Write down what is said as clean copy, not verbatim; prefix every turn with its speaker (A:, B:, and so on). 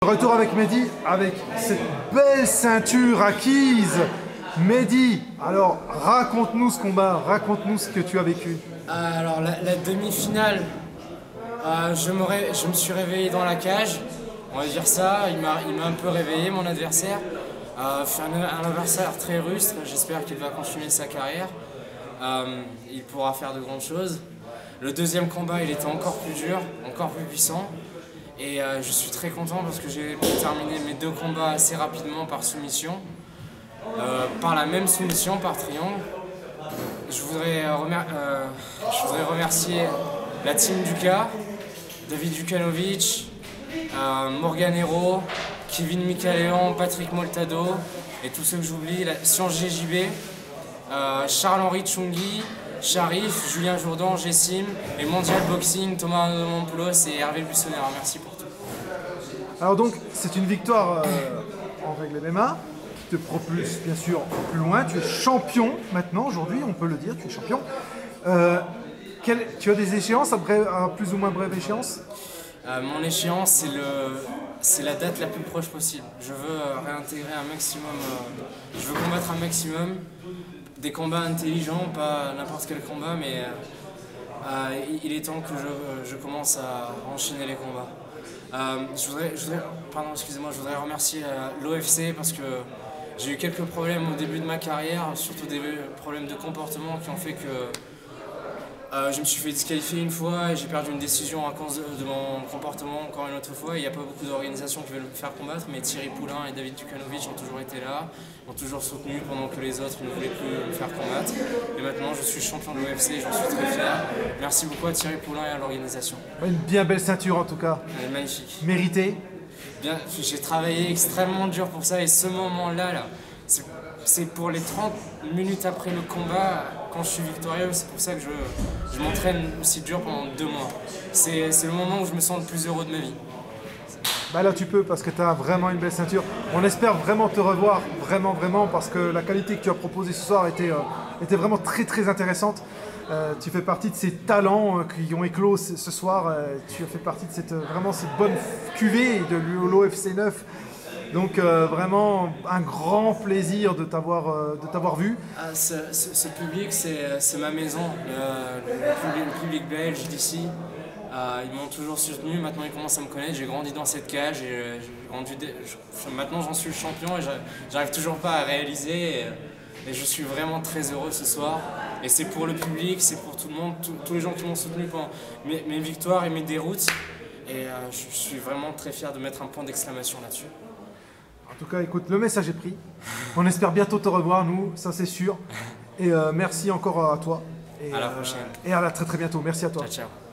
A: retour avec Mehdi, avec cette belle ceinture acquise. Mehdi, alors raconte-nous ce combat, raconte-nous ce que tu as vécu.
B: Alors la demi-finale, je me suis réveillé dans la cage, on va dire ça, il m'a un peu réveillé mon adversaire. C'est un adversaire très rustre, j'espère qu'il va continuer sa carrière, il pourra faire de grandes choses. Le deuxième combat il était encore plus dur, encore plus puissant. Et je suis très content parce que j'ai pu terminer mes deux combats assez rapidement par soumission. Par la même soumission, par triangle. Je voudrais remercier la team Duka, David Dukanovic, Morganero, Kevin Michaléon, Patrick Moltado et tous ceux que j'oublie, Science GJB, Charles-Henri Tchungui, Sharif, Julien Jourdan, Jessim, et Mondial Boxing, Thomas Montpoulos et Hervé Buissonnet. Merci pour tout.
A: Alors donc, c'est une victoire en règle MMA qui te propulse bien sûr plus loin. Tu es champion maintenant, aujourd'hui, on peut le dire, tu es champion. Tu as des échéances à plus ou moins brève échéance?
B: Mon échéance, c'est la date la plus proche possible. Je veux réintégrer un maximum, je veux combattre un maximum. Des combats intelligents, pas n'importe quel combat, mais il est temps que je commence à enchaîner les combats. Je voudrais remercier l'OFC parce que j'ai eu quelques problèmes au début de ma carrière, surtout des problèmes de comportement qui ont fait que je me suis fait disqualifier une fois et j'ai perdu une décision à cause de mon comportement encore une autre fois. Il n'y a pas beaucoup d'organisations qui veulent me faire combattre, mais Thierry Poulain et David Dukanovic ont toujours été là, m'ont toujours soutenu pendant que les autres ne voulaient plus me faire combattre. Et maintenant je suis champion de l'OFC et j'en suis très fier. Merci beaucoup à Thierry Poulain et à l'organisation.
A: Une bien belle ceinture en tout cas.
B: Elle est magnifique.
A: Méritée.
B: J'ai travaillé extrêmement dur pour ça et ce moment-là, c'est pour les 30 minutes après le combat, quand je suis victorieux, c'est pour ça que je m'entraîne aussi dur pendant 2 mois. C'est le moment où je me sens le plus heureux de ma vie.
A: Bah là tu peux parce que tu as vraiment une belle ceinture. On espère vraiment te revoir, vraiment, parce que la qualité que tu as proposée ce soir était vraiment très intéressante. Tu fais partie de ces talents qui ont éclos ce soir. Tu as fait partie de vraiment cette bonne cuvée de l'OFC 9. Donc vraiment un grand plaisir de t'avoir vu.
B: Ce public, c'est ma maison, le public belge d'ici. Ils m'ont toujours soutenu, maintenant ils commencent à me connaître, j'ai grandi dans cette cage et maintenant j'en suis le champion et j'arrive toujours pas à réaliser et je suis vraiment très heureux ce soir. Et c'est pour le public, c'est pour tout le monde, tous les gens qui m'ont soutenu pendant mes victoires et mes déroutes. Et je suis vraiment très fier de mettre un point d'exclamation là-dessus.
A: En tout cas, écoute, le message est pris. On espère bientôt te revoir, nous, ça c'est sûr. Et merci encore à toi.
B: À la prochaine.
A: Et à très bientôt. Merci à toi.
B: Ciao, ciao.